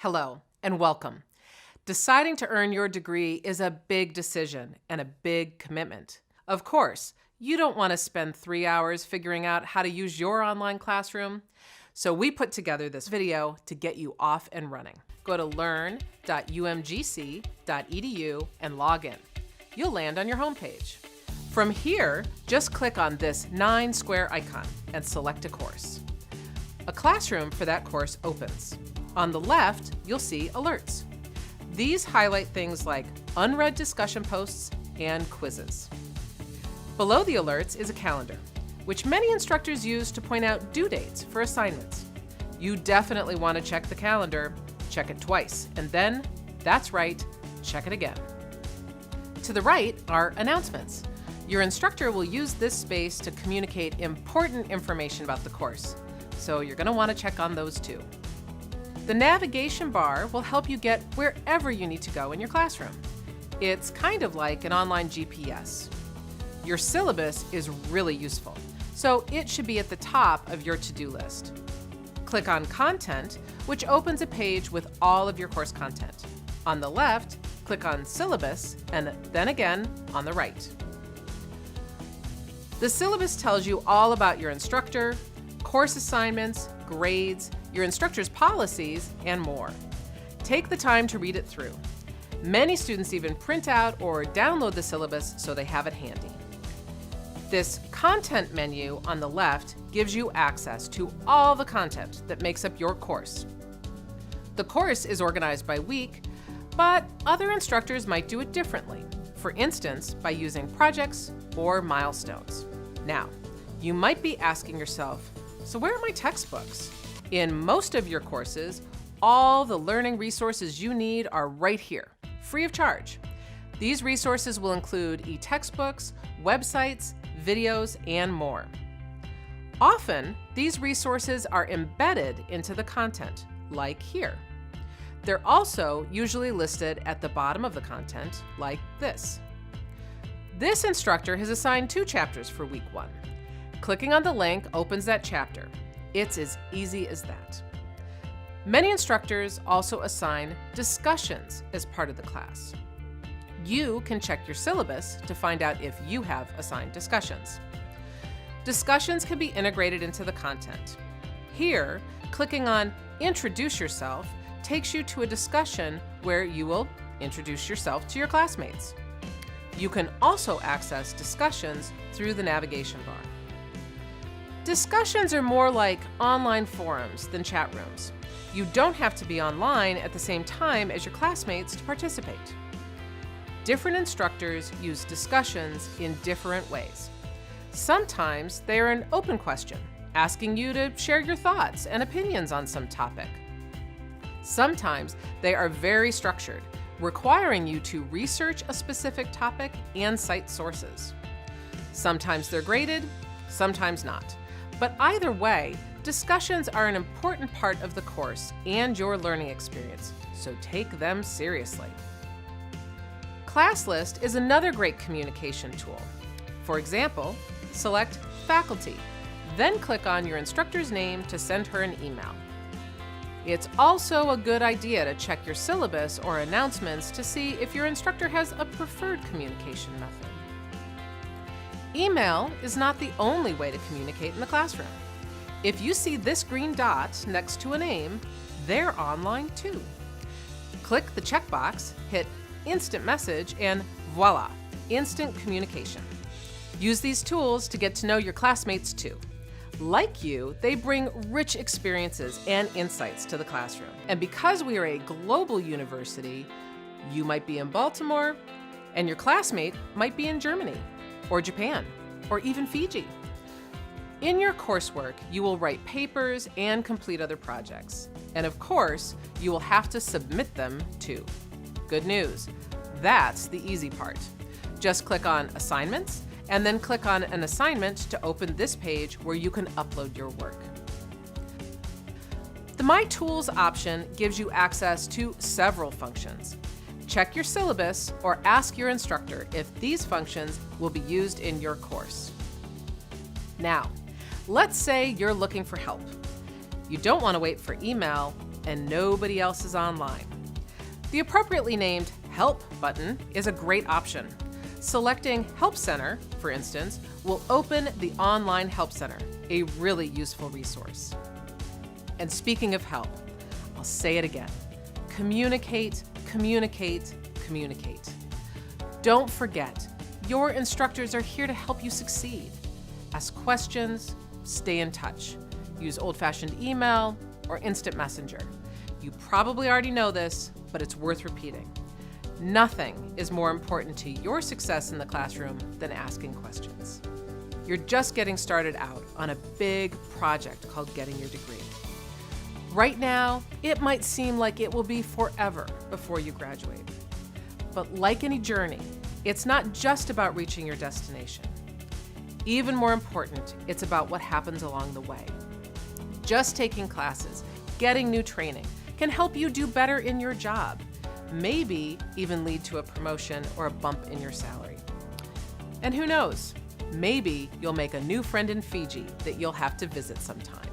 Hello and welcome. Deciding to earn your degree is a big decision and a big commitment. Of course, you don't want to spend 3 hours figuring out how to use your online classroom, so we put together this video to get you off and running. Go to learn.umgc.edu and log in. You'll land on your homepage. From here, just click on this 9-square icon and select a course. A classroom for that course opens. On the left, you'll see alerts. These highlight things like unread discussion posts and quizzes. Below the alerts is a calendar, which many instructors use to point out due dates for assignments. You definitely want to check the calendar, check it twice, and then, that's right, check it again. To the right are announcements. Your instructor will use this space to communicate important information about the course, so you're going to want to check on those too. The navigation bar will help you get wherever you need to go in your classroom. It's kind of like an online GPS. Your syllabus is really useful, so it should be at the top of your to-do list. Click on Content, which opens a page with all of your course content. On the left, click on Syllabus, and then again on the right. The syllabus tells you all about your instructor, course assignments, grades, your instructor's policies, and more. Take the time to read it through. Many students even print out or download the syllabus so they have it handy. This content menu on the left gives you access to all the content that makes up your course. The course is organized by week, but other instructors might do it differently, for instance, by using projects or milestones. Now, you might be asking yourself, so where are my textbooks? In most of your courses, all the learning resources you need are right here, free of charge. These resources will include e-textbooks, websites, videos, and more. Often, these resources are embedded into the content, like here. They're also usually listed at the bottom of the content, like this. This instructor has assigned 2 chapters for week 1. Clicking on the link opens that chapter. It's as easy as that. Many instructors also assign discussions as part of the class. You can check your syllabus to find out if you have assigned discussions. Discussions can be integrated into the content. Here, clicking on Introduce Yourself takes you to a discussion where you will introduce yourself to your classmates. You can also access discussions through the navigation bar. Discussions are more like online forums than chat rooms. You don't have to be online at the same time as your classmates to participate. Different instructors use discussions in different ways. Sometimes they are an open question, asking you to share your thoughts and opinions on some topic. Sometimes they are very structured, requiring you to research a specific topic and cite sources. Sometimes they're graded, sometimes not. But either way, discussions are an important part of the course and your learning experience, so take them seriously. ClassList is another great communication tool. For example, select Faculty, then click on your instructor's name to send her an email. It's also a good idea to check your syllabus or announcements to see if your instructor has a preferred communication method. Email is not the only way to communicate in the classroom. If you see this green dot next to a name, they're online too. Click the checkbox, hit Instant Message, and voila, instant communication. Use these tools to get to know your classmates too. Like you, they bring rich experiences and insights to the classroom. And because we are a global university, you might be in Baltimore, and your classmate might be in Germany, or Japan, or even Fiji. In your coursework, you will write papers and complete other projects. And of course, you will have to submit them too. Good news, that's the easy part. Just click on Assignments, and then click on an assignment to open this page where you can upload your work. The My Tools option gives you access to several functions. Check your syllabus or ask your instructor if these functions will be used in your course. Now, let's say you're looking for help. You don't want to wait for email and nobody else is online. The appropriately named Help button is a great option. Selecting Help Center, for instance, will open the online Help Center, a really useful resource. And speaking of help, I'll say it again. Communicate, communicate, communicate. Don't forget, your instructors are here to help you succeed. Ask questions, stay in touch. Use old-fashioned email or instant messenger. You probably already know this, but it's worth repeating. Nothing is more important to your success in the classroom than asking questions. You're just getting started out on a big project called getting your degree. Right now, it might seem like it will be forever before you graduate. But like any journey, it's not just about reaching your destination. Even more important, it's about what happens along the way. Just taking classes, getting new training, can help you do better in your job, maybe even lead to a promotion or a bump in your salary. And who knows, maybe you'll make a new friend in Fiji that you'll have to visit sometime.